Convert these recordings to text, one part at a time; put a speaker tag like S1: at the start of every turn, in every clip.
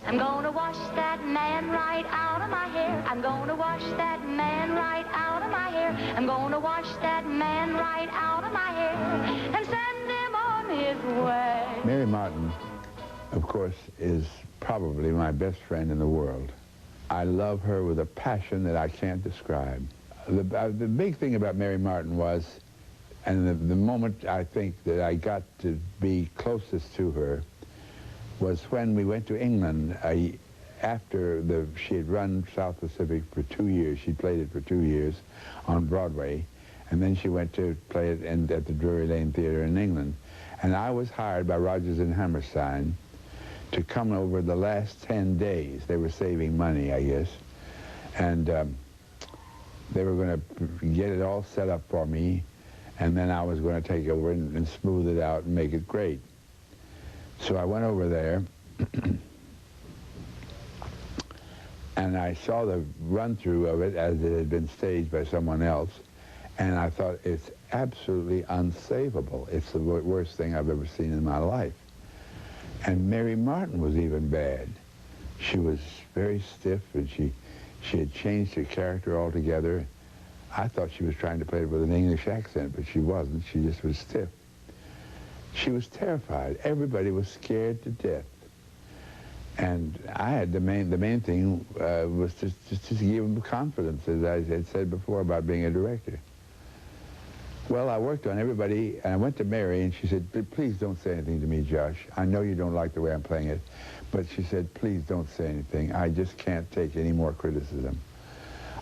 S1: I'm gonna wash that man right out of my hair. I'm gonna wash that man right out of my hair. I'm gonna wash that man right out of my hair and send him on his way.
S2: Mary Martin, of course, is probably my best friend in the world. I love her with a passion that I can't describe. The big thing about Mary Martin was, and the moment I think that I got to be closest to her, was when we went to England after she had run South Pacific for 2 years. She played it for 2 years on Broadway, and then she went to play it at the Drury Lane Theatre in England. And I was hired by Rodgers and Hammerstein to come over the last 10 days. They were saving money, I guess, and they were going to get it all set up for me, and then I was going to take over and smooth it out and make it great. So I went over there, and I saw the run-through of it as it had been staged by someone else, and I thought, it's absolutely unsavable. It's the worst thing I've ever seen in my life. And Mary Martin was even bad. She was very stiff, and she had changed her character altogether. I thought she was trying to play it with an English accent, but she wasn't. She just was stiff. She was terrified. Everybody was scared to death. And I had the main thing was just to give them confidence, as I had said before about being a director. Well, I worked on everybody, and I went to Mary, and she said, please don't say anything to me, Josh. I know you don't like the way I'm playing it, but she said, please don't say anything. I just can't take any more criticism.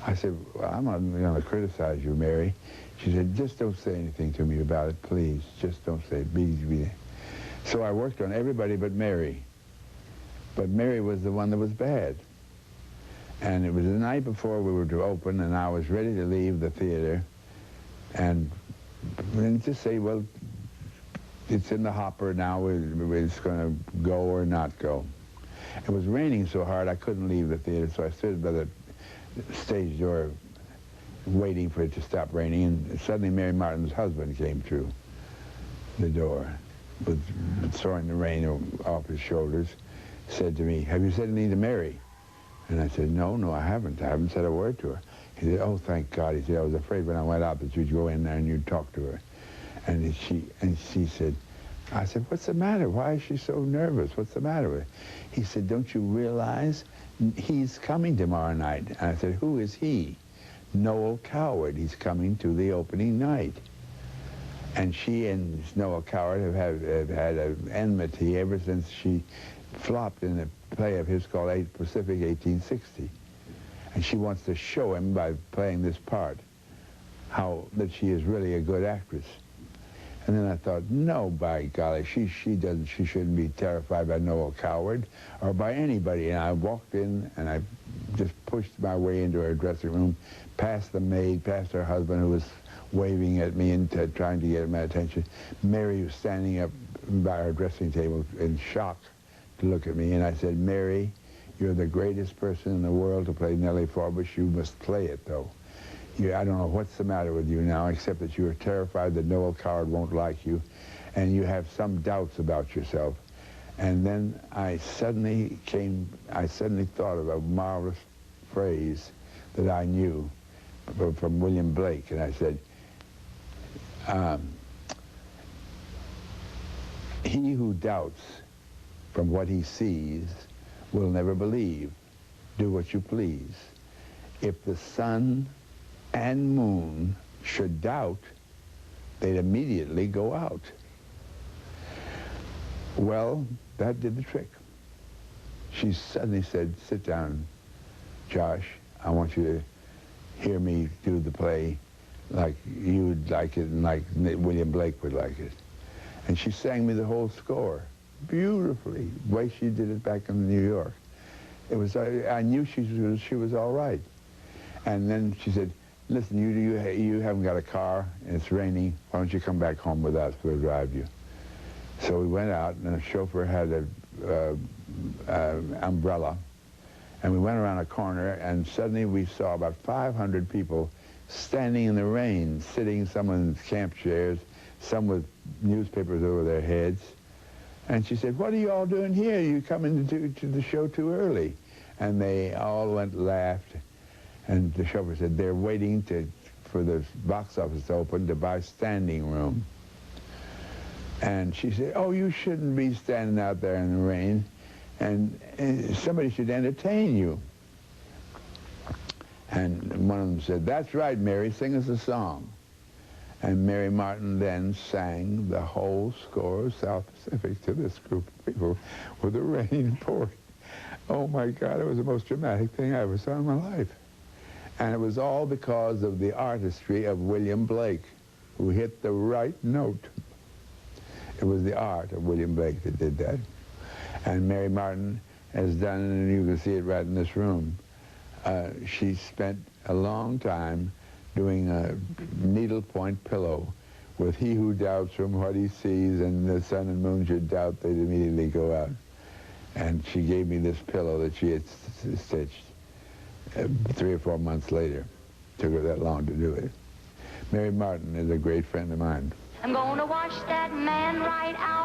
S2: I said, well, I'm not going to criticize you, Mary. She said, just don't say anything to me about it, please. Just don't say it. Be. So I worked on everybody but Mary. But Mary was the one that was bad. And it was the night before we were to open, and I was ready to leave the theater, and just say, well, it's in the hopper now, it's going to go or not go. It was raining so hard I couldn't leave the theater, so I stood by the stage door waiting for it to stop raining, and suddenly Mary Martin's husband came through the door, throwing the rain off his shoulders, said to me, have you said anything to Mary? And I said, no, I haven't said a word to her. He said, oh, thank God. He said, I was afraid when I went out that you'd go in there and you'd talk to her. And she said, I said, what's the matter? Why is she so nervous? What's the matter with her? He said, don't you realize he's coming tomorrow night? And I said, who is he? Noel Coward. He's coming to the opening night. And she and Noel Coward have had an enmity ever since she flopped in a play of his called Pacific 1860. And she wants to show him by playing this part that she is really a good actress. And then I thought, no, by golly, she shouldn't be terrified by Noel Coward or by anybody. And I walked in and I just pushed my way into her dressing room, past the maid, past her husband who was waving at me and trying to get my attention. Mary was standing up by her dressing table in shock to look at me, and I said, Mary, you're the greatest person in the world to play Nellie Forbush. You must play it, though. I don't know what's the matter with you now, except that you are terrified that Noel Coward won't like you, and you have some doubts about yourself. And then I suddenly thought of a marvelous phrase that I knew from William Blake, and I said, he who doubts from what he sees will never believe. Do what you please. If the sun and moon should doubt, they'd immediately go out. Well, that did the trick. She suddenly said, sit down, Josh. I want you to hear me do the play like you'd like it and like William Blake would like it. And she sang me the whole score beautifully, the way she did it back in New York. It was, I knew she was all right. And then she said, listen, you haven't got a car and it's raining. Why don't you come back home with us? We'll drive you. So we went out, and the chauffeur had an umbrella, and we went around a corner, and suddenly we saw about 500 people standing in the rain, sitting, some in camp chairs, some with newspapers over their heads. And she said, what are you all doing here? You coming to the show too early? And they all went and laughed. And the chauffeur said, they're waiting for the box office to open to buy standing room. And she said, oh, you shouldn't be standing out there in the rain. And somebody should entertain you. And one of them said, that's right, Mary, sing us a song. And Mary Martin then sang the whole score of South Pacific to this group of people with the rain pouring. Oh my God, it was the most dramatic thing I ever saw in my life. And it was all because of the artistry of William Blake, who hit the right note. It was the art of William Blake that did that. And Mary Martin has done, and you can see it right in this room, she spent a long time doing a needlepoint pillow with he who doubts from what he sees and the sun and moon should doubt, they'd immediately go out. And she gave me this pillow that she had stitched 3 or 4 months later. Took her that long to do it. Mary Martin is a great friend of mine.
S1: I'm gonna wash that man right out